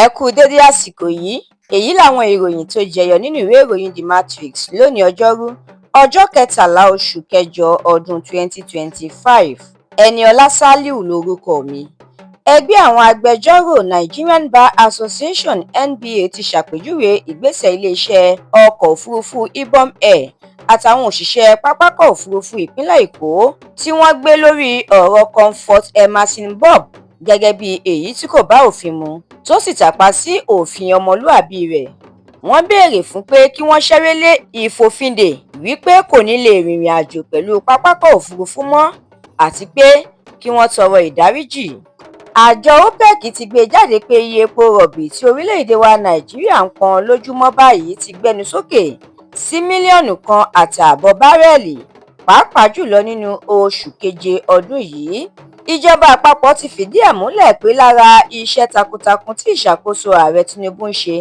Ẹ kú dédé àsìkò yìí, èyí làwọn ìròyìn tó jẹyọ nínú ìwé ìròyìn TheMatrix lónìí ọjọ́rú ọjọ́ 13 oṣù kẹjọ ọdún 2025. Ẹniọlá Sàlíù lorúkọ mi. Ẹgbẹ́ àwọn agbẹjọ́rò Nigerian Bar Association (NBA) ti ṣàpèjúwe ìgbésẹ̀ iléeṣẹ́ ọkọ̀ òfurufú Ibom Air àtàwọn òṣìṣẹ́ pápákọ̀ òfurufú ìpínlẹ̀ Èkó tí wọ́n gbé lórí ọ̀rọ̀ Comfort Emerson Bob gẹ́gẹ́ bí èyí tí kò bá òfin mu tó sì tàpá sí òfin ọmọlúàbí rẹ̀. Wọ́n béèrè fún pé kí wọ́n ṣẹ́rélé ìfòfindè wípé kò ní lè rìnrìn àjò pẹ̀lú pápákọ̀ òfurufú mọ́ àti pé kí wọ́n tọrọ ìdáríjì. Àjọ OPEC ti gbé jáde pé iye epo rọ̀bì tí orílẹ̀-èdè wa Nàìjíríà ń pọn lójúmọ́ báyìí ti gbẹnu sókè sí 1.5 mílíọ̀nù bárẹ́ẹ̀lì, pàápàá jùlọ nínú oṣù keje ọdún yìí. Ìjọba àpapọ̀ ti fìdí ẹ̀ múlẹ̀ pé lára iṣẹ́ takuntakun tí ìṣàkóso ààrẹ Tinubu ń ṣe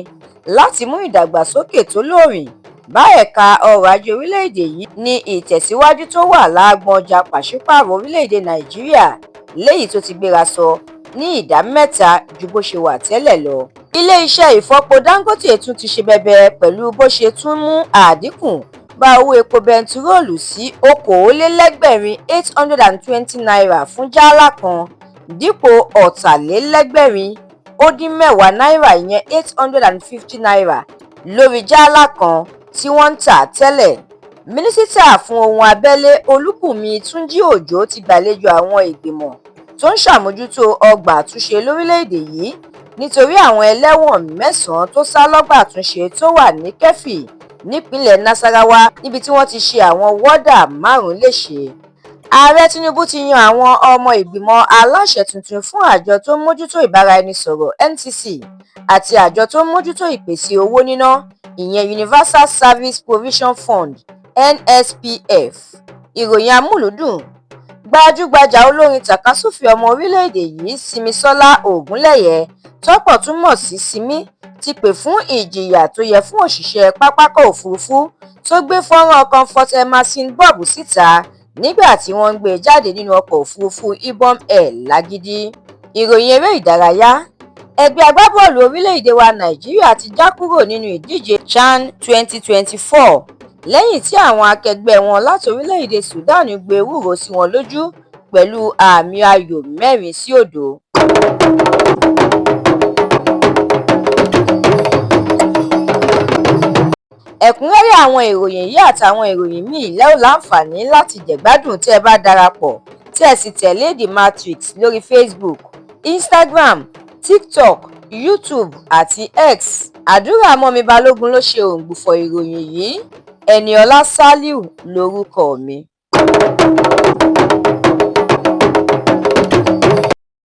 láti mú ìdàgbàsókè tó lóòrìn bá ẹ̀ka ọrọ̀ ajé orílẹ̀-èdè yìí ní ìtẹ̀síwájú tó wà lágbọn ọjà pàṣípààrọ̀ orílẹ̀-èdè Nàìjíríà léyìí tó ti gbéra sọ ní ìdá 3 ju bó ṣe wà tẹ́lẹ̀ lọ. Ilé-iṣẹ́ ìfọpo Dangote tún ti ṣe bẹbẹ pẹ̀lú bó ṣe tún mú àdínkù bá owó epo bẹntiróòlù sí okòólélẹ́gbẹ̀rin (820) fún jálá kan dípò ọ̀tàlélẹ́gbẹ̀rin-ó-dín-mẹ́wàá ìyẹn (850) lórí jálá kan tí wọ́n ń tà tẹ́lẹ̀. Mínísítà fún ohun abẹ́lé Olúbùnmi Túnjí Òjó ti gbàlejò àwọn ìgbìmọ̀ tó ń ṣàmójútó ọgbà àtúnṣe lórílẹ̀-èdè yìí nítorí àwọn ẹlẹ́wọ̀n 9 tó sá lọ́gbà àtúnṣe tó wà ní Kẹ́fì nípínlẹ̀ Nasarawa níbi tí wọ́n ti ṣe àwọn wọ́dà 5 léṣe. Ààrẹ Tinubu ti yan àwọn ọmọ ìgbìmọ̀ aláṣẹ tuntun fún àjọ tó ń mójútó ìbáraẹnisọ̀rọ̀ NTC àti àjọ tó ń mójútó ìpèsè owó níná ìyẹn Universal Service Provision Fund NSPF. Ìròyìn amúlùúdùn. Gbajúgbajà olórin tàkasúfèé ọmọ orílẹ̀-èdè yìí Simisola Ogunleye tọ́pọ̀ tún mọ̀ sí Simi ti pè fún ìjìyà tó yẹ fún òṣìṣẹ́ pápákọ̀ òfurufú tó gbé fọ́nrán Comfort Emerson Bob síta nígbà tí wọ́n ń gbé jáde nínú ọkọ̀ òfurufú Ibom Air lágídí. Ìròyìn eré ìdárayá. Ẹgbẹ́ agbábọ́ọ̀lù orílẹ̀-èdè wa Nàìjíríà ti já kúrò nínú ìdíje CHAN 2024 lẹ́yìn tí àwọn akẹgbẹ́ wọn láti orílẹ̀-èdè Sudan gbé ewúro sí wọn lójú pẹ̀lú àmì ayò 4-0. Ẹ̀kúnrẹ́rẹ́ àwọn ìròyìn yìí àtàwọn ìròyìn míì lẹ́ ò láǹfààní láti jẹ̀gbádùn tí ẹ bá darapọ̀ tí ẹ sì tẹ̀lé TheMatrix lórí Facebook, Instagram, TikTok, YouTube àti X. Àdúrà mọ́mi Balógun ló ṣe òǹgbùfọ̀ ìròyìn yìí. Ẹniọlá Sàlíù lorúkọ mi.